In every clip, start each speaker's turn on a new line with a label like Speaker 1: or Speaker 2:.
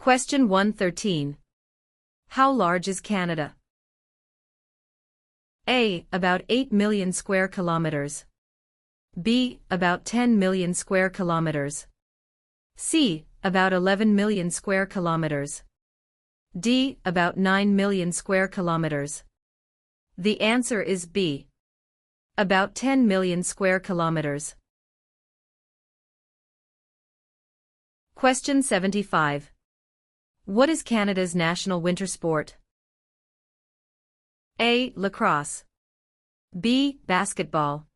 Speaker 1: Question 113. How large is Canada? A. About 8 million square kilometers. B. About 10 million square kilometers. C. About 11 million square kilometers. D. About 9 million square kilometers. The answer is B. About 10 million square kilometers. Question 75. What is Canada's national winter sport? A. Lacrosse. B. Basketball.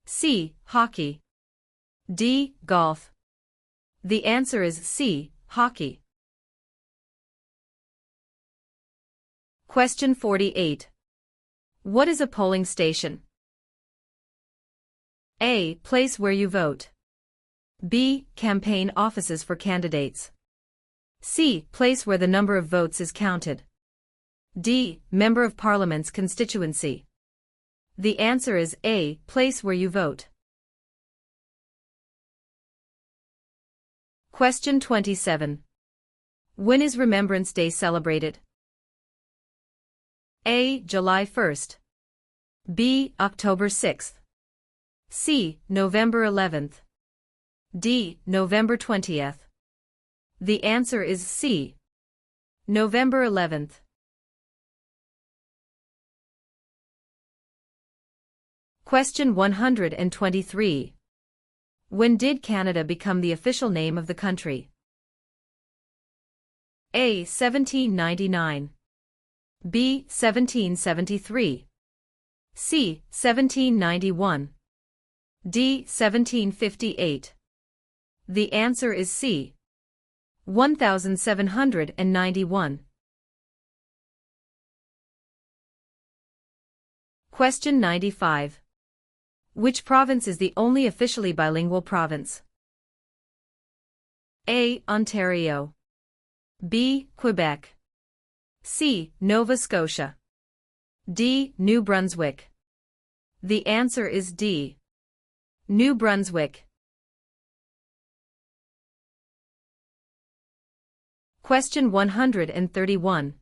Speaker 1: C. Hockey. D. Golf. The answer is C. Hockey. Question 48. What is a polling station? A. Place where you vote. B. Campaign offices for candidates. C. Place where the number of votes is counted. D. Member of Parliament's constituency. The answer is A. Place where you vote. Question 27. When is Remembrance Day celebrated? A. July 1st. B. October 6th. C. November 11th. D. November 20th. The answer is C. November 11th. Question 123. When did Canada become the official name of the country? A. 1799. B. 1773. C. 1791. D. 1758. The answer is C. 1791. Question 95. Which province is the only officially bilingual province? A. Ontario. B. Quebec. C. Nova Scotia. D. New Brunswick. The answer is D. New Brunswick. Question 131.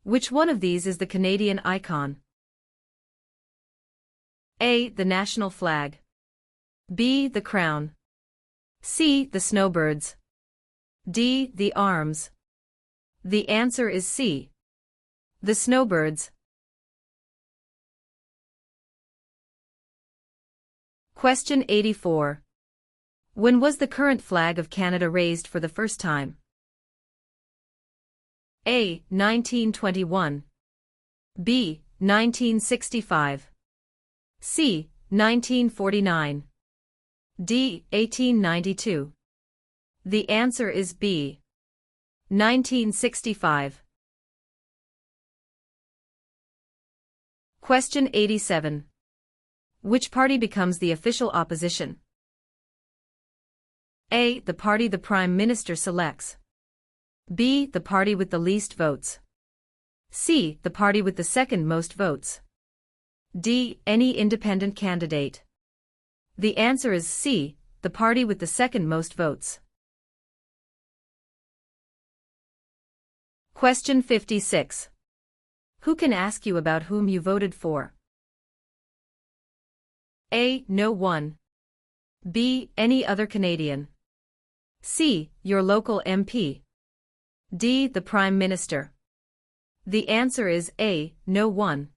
Speaker 1: Which one of these is the Canadian icon? A. The national flag. B. The crown. C. The snowbirds. D. The arms. The answer is C. The snowbirds. Question 84. When was the current flag of Canada raised for the first time? A. 1921. B. 1965. C. 1949. D. 1892. The answer is B. 1965. Question 87. Which party becomes the official opposition? A. The party the Prime Minister selects. B. The party with the least votes. C. The party with the second most votes. D. Any independent candidate. The answer is C. The party with the second most votes. Question 56. Who can ask you about whom you voted for? A. No one. B. Any other Canadian. C. Your local MP. D. The Prime Minister. The answer is A. No one.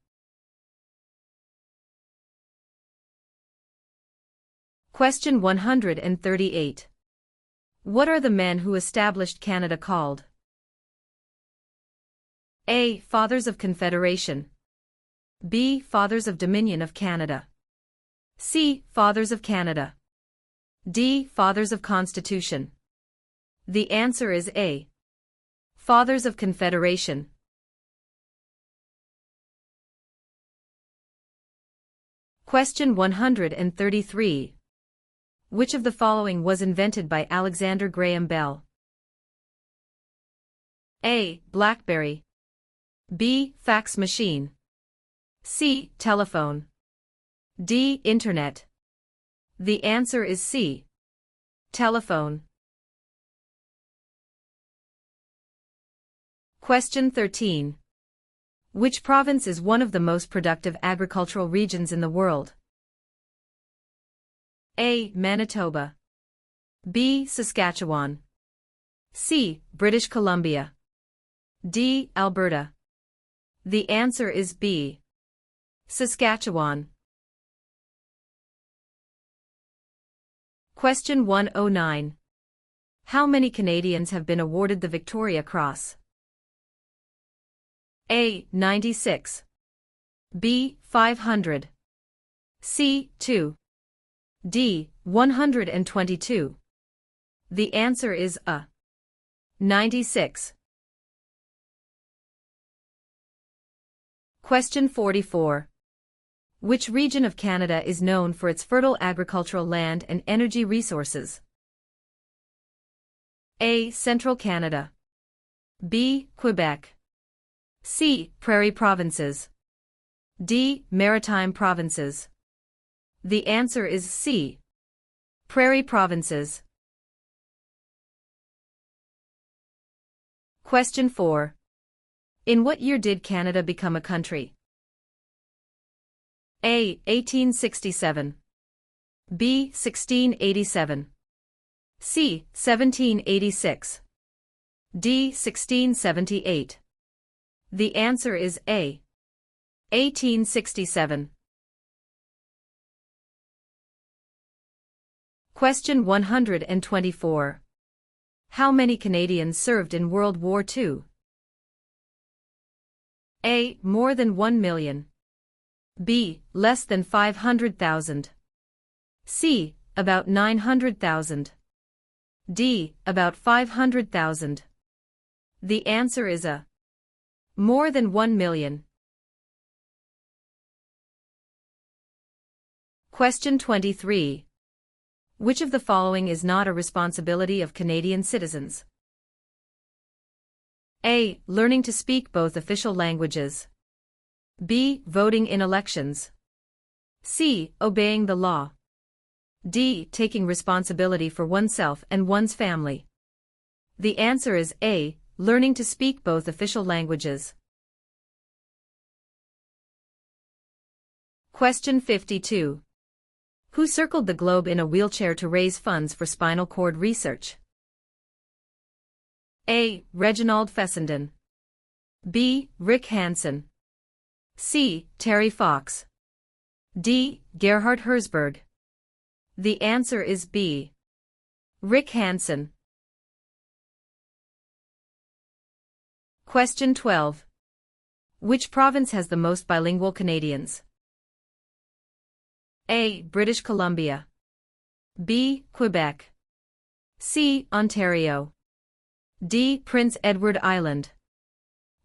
Speaker 1: Question 138. What are the men who established Canada called? A. Fathers of Confederation. B. Fathers of Dominion of Canada. C. Fathers of Canada. D. Fathers of Constitution. The answer is A. Fathers of Confederation. Question 133. Which of the following was invented by Alexander Graham Bell? A. BlackBerry. B. Fax machine. C. Telephone. D. Internet. The answer is C. Telephone. Question 13. Which province is one of the most productive agricultural regions in the world? A. Manitoba. B. Saskatchewan. C. British Columbia. D. Alberta. The answer is B. Saskatchewan. Question 109. How many Canadians have been awarded the Victoria Cross? A. 96. B. 500. C. 2. D. 122. The answer is A. 96. Question 44. Which region of Canada is known for its fertile agricultural land and energy resources? A. Central Canada. B. Quebec. C. Prairie provinces. D. Maritime provinces. The answer is C. Prairie provinces. Question 4. In what year did Canada become a country? A. 1867. B. 1687. C. 1786. D. 1678. The answer is A. 1867. Question 124. How many Canadians served in World War II? A. More than 1 million. B. Less than 500,000. C. About 900,000. D. About 500,000. The answer is A. More than 1 million. Question 23. Which of the following is not a responsibility of Canadian citizens? A. Learning to speak both official languages. B. Voting in elections. C. Obeying the law. D. Taking responsibility for oneself and one's family. The answer is A. Learning to speak both official languages. Question 52. Who circled the globe in a wheelchair to raise funds for spinal cord research? A. Reginald Fessenden. B. Rick Hansen. C. Terry Fox. D. Gerhard Herzberg. The answer is B. Rick Hansen. Question 12. Which province has the most bilingual Canadians? A. British Columbia. B. Quebec. C. Ontario. D. Prince Edward Island.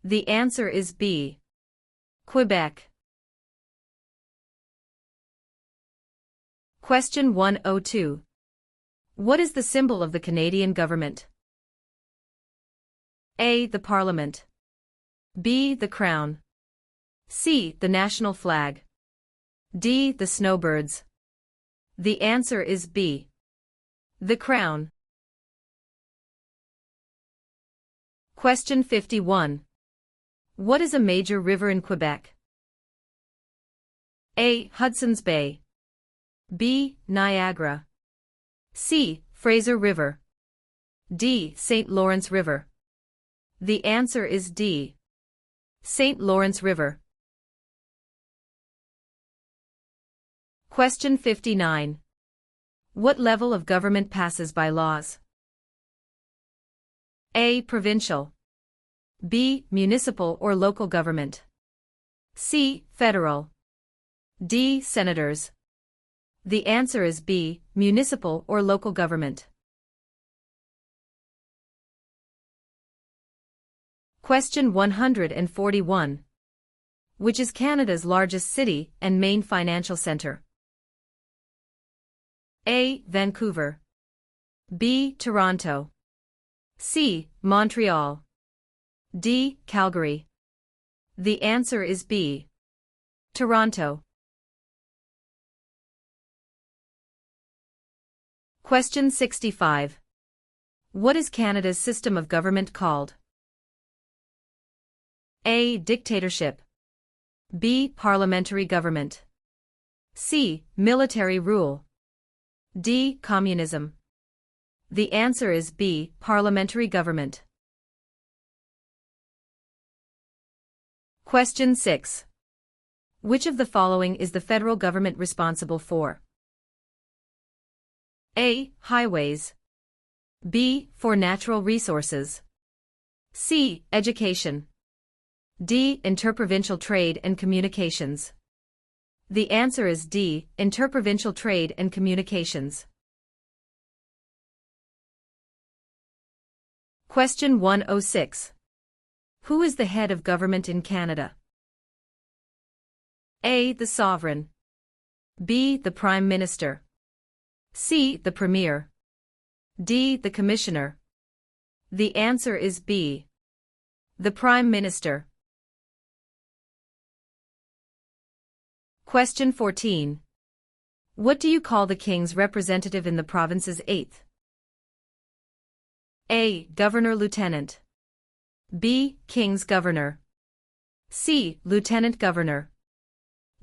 Speaker 1: The answer is B. Quebec. Question 102. What is the symbol of the Canadian government? A. The Parliament. B. The Crown. C. The national flag. D. The snowbirds. The answer is B. The Crown. Question 51. What is a major river in Quebec? A. Hudson's Bay. B. Niagara. C. Fraser River. D. St. Lawrence River. The answer is D. St. Lawrence River. Question 59. What level of government passes by laws? A. Provincial. B. Municipal or local government. C. Federal. D. Senators. The answer is B. Municipal or local government. Question 141. Which is Canada's largest city and main financial centre? A. Vancouver. B. Toronto. C. Montreal. D. Calgary. The answer is B. Toronto. Question 65. What is Canada's system of government called? A. Dictatorship. B. Parliamentary government. C. Military rule. D. Communism. The answer is B. Parliamentary government. Question 6. Which of the following is the federal government responsible for? A. Highways. B. For natural resources. C. Education. D. Interprovincial trade and communications. The answer is D. Interprovincial trade and communications. Question 106. Who is the head of government in Canada? A. The Sovereign. B. The Prime Minister. C. The Premier. D. The Commissioner. The answer is B. The Prime Minister. Question 14. What do you call the King's representative in the province's 8th? A. Governor-Lieutenant. B. King's Governor. C. Lieutenant Governor.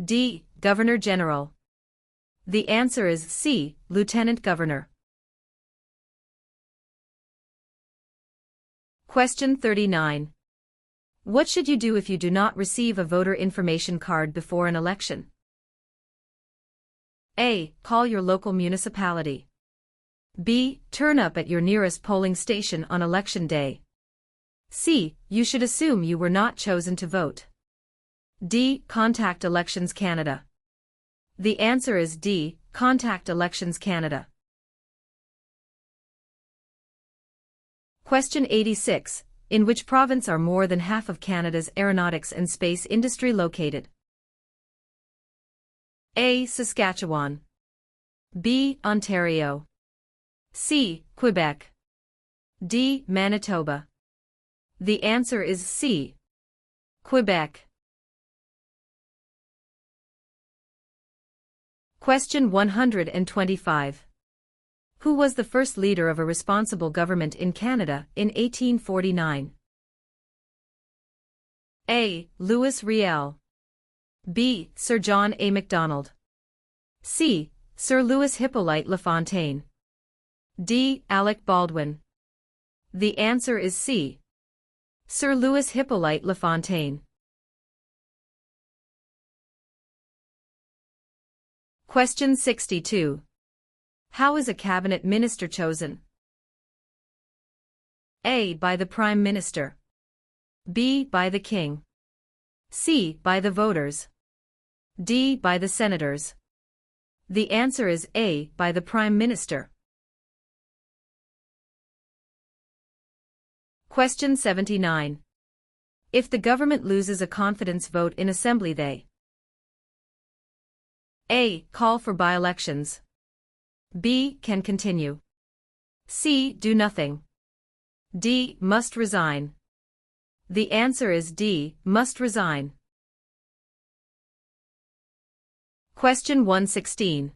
Speaker 1: D. Governor-General. The answer is C. Lieutenant Governor. Question 39. What should you do if you do not receive a voter information card before an election? A. Call your local municipality. B. Turn up at your nearest polling station on election day. C. You should assume you were not chosen to vote. D. Contact Elections Canada. The answer is D. Contact Elections Canada. Question 86. In which province are more than half of Canada's aeronautics and space industry located? A. Saskatchewan. B. Ontario. C. Quebec. D. Manitoba. The answer is C. Quebec. Question 125. Who was the first leader of a responsible government in Canada in 1849? A. Louis Riel. B. Sir John A. Macdonald. C. Sir Louis Hippolyte LaFontaine. D. Alec Baldwin. The answer is C. Sir Louis Hippolyte LaFontaine. Question 62. How is a cabinet minister chosen? A. By the Prime Minister. B. By the King. C. By the voters. D. By the senators. The answer is A. By the Prime Minister. Question 79. If the government loses a confidence vote in Assembly, they A. Call for by-elections. B. Can continue. C. Do nothing. D. Must resign. The answer is D. Must resign. Question 116.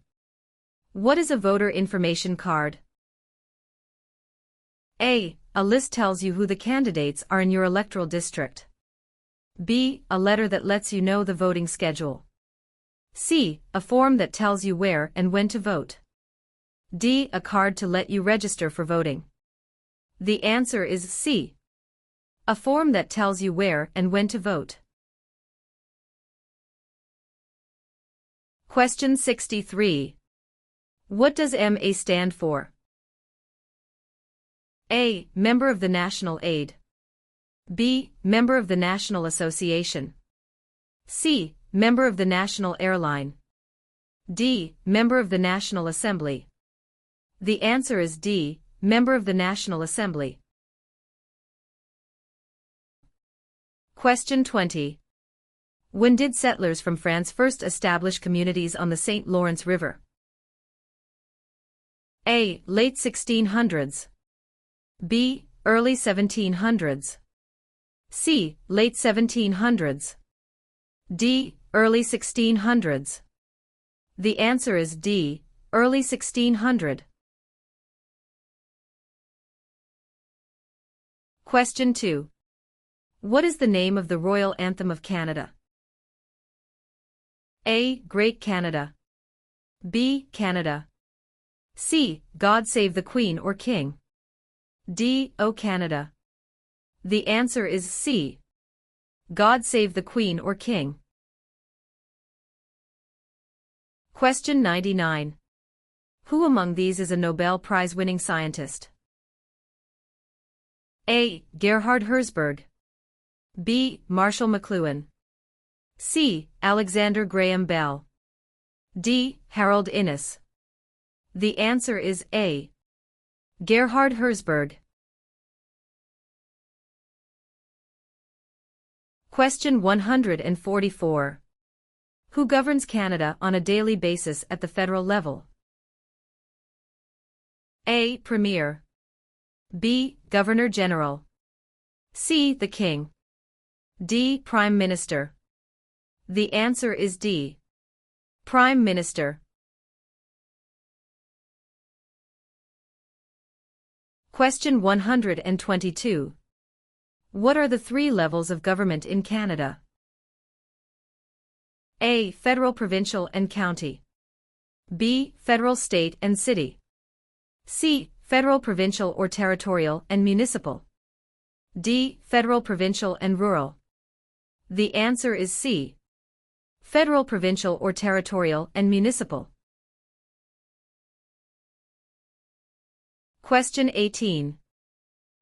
Speaker 1: What is a voter information card? A. A list tells you who the candidates are in your electoral district. B. A letter that lets you know the voting schedule. C. A form that tells you where and when to vote. D. A card to let you register for voting. The answer is C. A form that tells you where and when to vote. Question 63. What does MA stand for? A. Member of the National Aid. B. Member of the National Association. C. Member of the National Airline. D. Member of the National Assembly. The answer is D. Member of the National Assembly. Question 20. When did settlers from France first establish communities on the St. Lawrence River? A. Late 1600s. B. Early 1700s. C. Late 1700s. D. Early 1600s. The answer is D. Early 1600. Question 2. What is the name of the royal anthem of Canada? A. Great Canada. B. Canada. C. God Save the Queen or King. D. O Canada. The answer is C. God Save the Queen or King. Question 99. Who among these is a Nobel Prize-winning scientist? A. Gerhard Herzberg. B. Marshall McLuhan. C. Alexander Graham Bell. D. Harold Innis. The answer is A. Gerhard Herzberg. Question 144. Who governs Canada on a daily basis at the federal level? A. Premier. B. Governor General. C. The King. D. Prime Minister. The answer is D. Prime Minister. Question 122. What are the three levels of government in Canada? A. Federal, provincial, and county. B. Federal, state, and city. C. Federal, provincial, or territorial, and municipal. D. Federal, provincial, and rural. The answer is C. Federal, provincial, or territorial, and municipal. Question 18.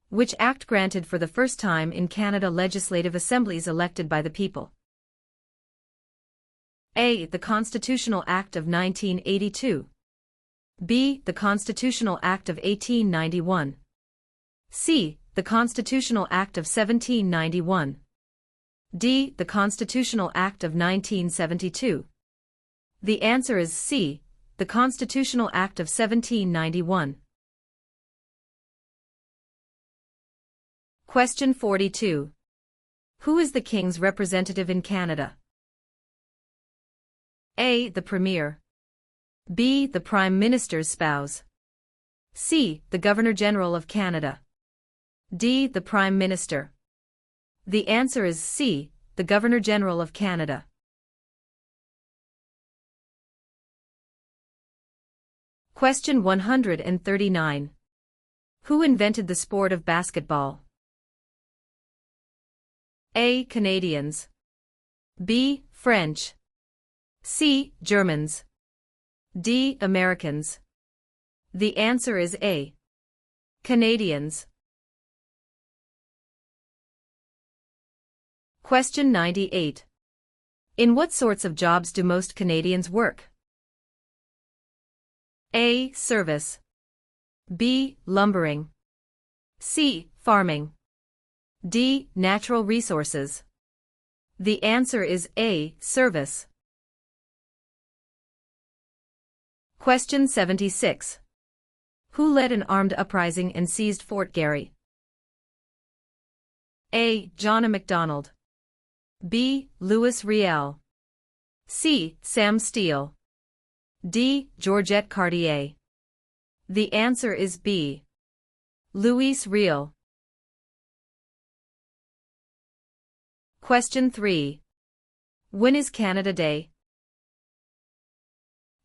Speaker 1: Which act granted for the first time in Canada legislative assemblies elected by the people? A. The Constitutional Act of 1982. B. The Constitutional Act of 1891. C. The Constitutional Act of 1791. D. The Constitutional Act of 1972. The answer is C. The Constitutional Act of 1791. Question 42. Who is the King's representative in Canada? A. The Premier. B. The Prime Minister's spouse. C. The Governor-General of Canada. D. The Prime Minister. The answer is C. The Governor-General of Canada. Question 139. Who invented the sport of basketball? A. Canadians. B. French. C. Germans. D. Americans. The answer is A. Canadians. Question 98. In what sorts of jobs do most Canadians work? A. Service. B. Lumbering. C. Farming. D. Natural resources. The answer is A. Service. Question 76. Who led an armed uprising and seized Fort Garry? A. John A. Macdonald. B. Louis Riel. C. Sam Steele. D. Georgette Cartier. The answer is B. Louis Riel. Question 3. When is Canada Day?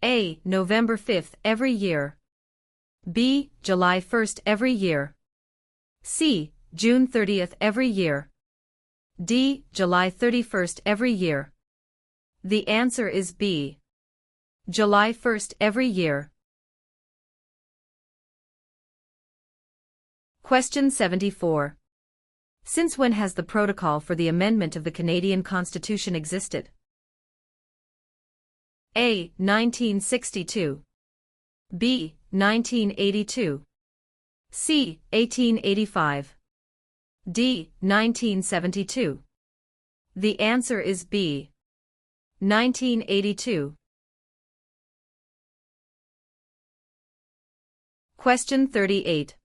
Speaker 1: A. November 5th every year. B. July 1st every year. C. June 30th every year. D. July 31st every year. The answer is B. July 1st every year. Question 74. Since when has the protocol for the amendment of the Canadian Constitution existed? A. 1962. B. 1982. C. 1885. D. 1972. The answer is B. 1982. Question 38.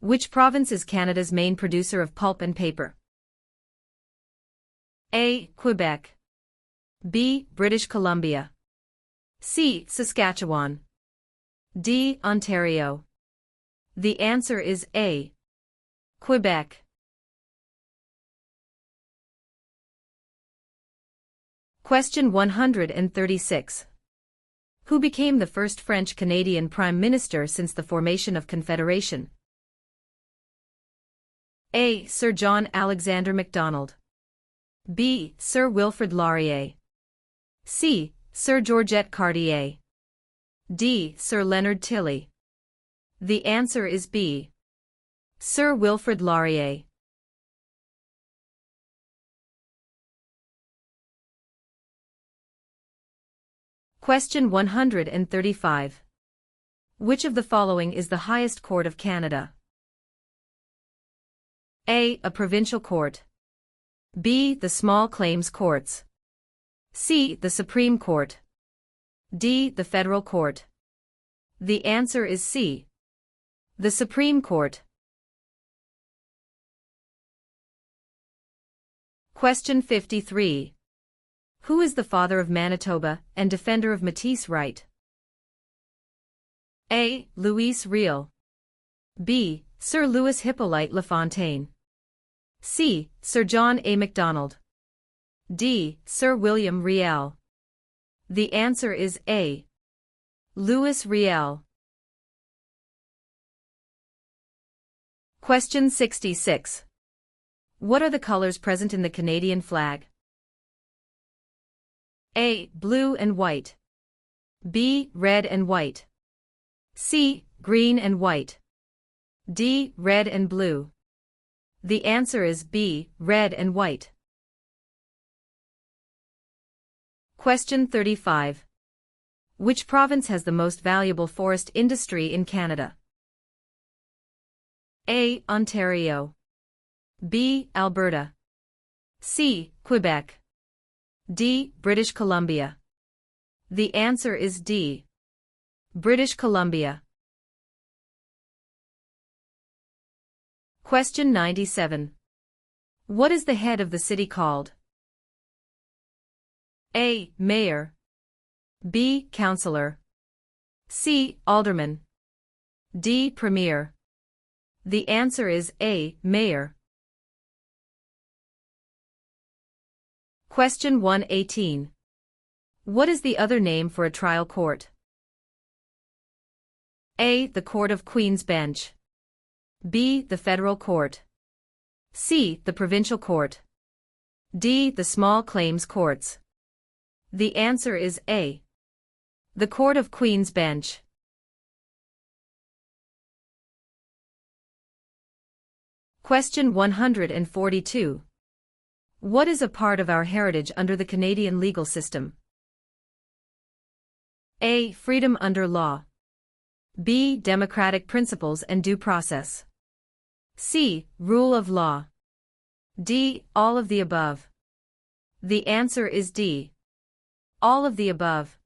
Speaker 1: Which province is Canada's main producer of pulp and paper? A. Quebec. B. British Columbia. C. Saskatchewan. D. Ontario. The answer is A. Quebec. Question 136. Who became the first French-Canadian Prime Minister since the formation of Confederation? A. Sir John Alexander Macdonald. B. Sir Wilfrid Laurier. C. Sir Georgette Cartier. D. Sir Leonard Tilley. The answer is B. Sir Wilfrid Laurier. Question 135. Which of the following is the highest court of Canada? A. A provincial court. B. The small claims courts. C. The Supreme Court. D. The Federal Court. The answer is C. The Supreme Court. Question 53. Who is the father of Manitoba and defender of Métis right? A. Louis Riel. B. Sir Louis Hippolyte Lafontaine. C. Sir John A. Macdonald. D. Sir William Riel. The answer is A. Louis Riel. Question 66. What are the colors present in the Canadian flag? A. Blue and white. B. Red and white. C. Green and white. D. Red and blue. The answer is B. Red and white. Question 35. Which province has the most valuable forest industry in Canada? A. Ontario. B. Alberta. C. Quebec. D. British Columbia. The answer is D. British Columbia. Question 97. What is the head of the city called? A. Mayor. B. Councillor. C. Alderman. D. Premier. The answer is A. Mayor. Question 118. What is the other name for a trial court? A. The Court of Queen's Bench. B. The Federal Court. C. The Provincial Court. D. The Small Claims Courts. The answer is A. The Court of Queen's Bench. Question 142. What is a part of our heritage under the Canadian legal system? A. Freedom under law. B. Democratic principles and due process. C. Rule of law. D. All of the above. The answer is D. All of the above.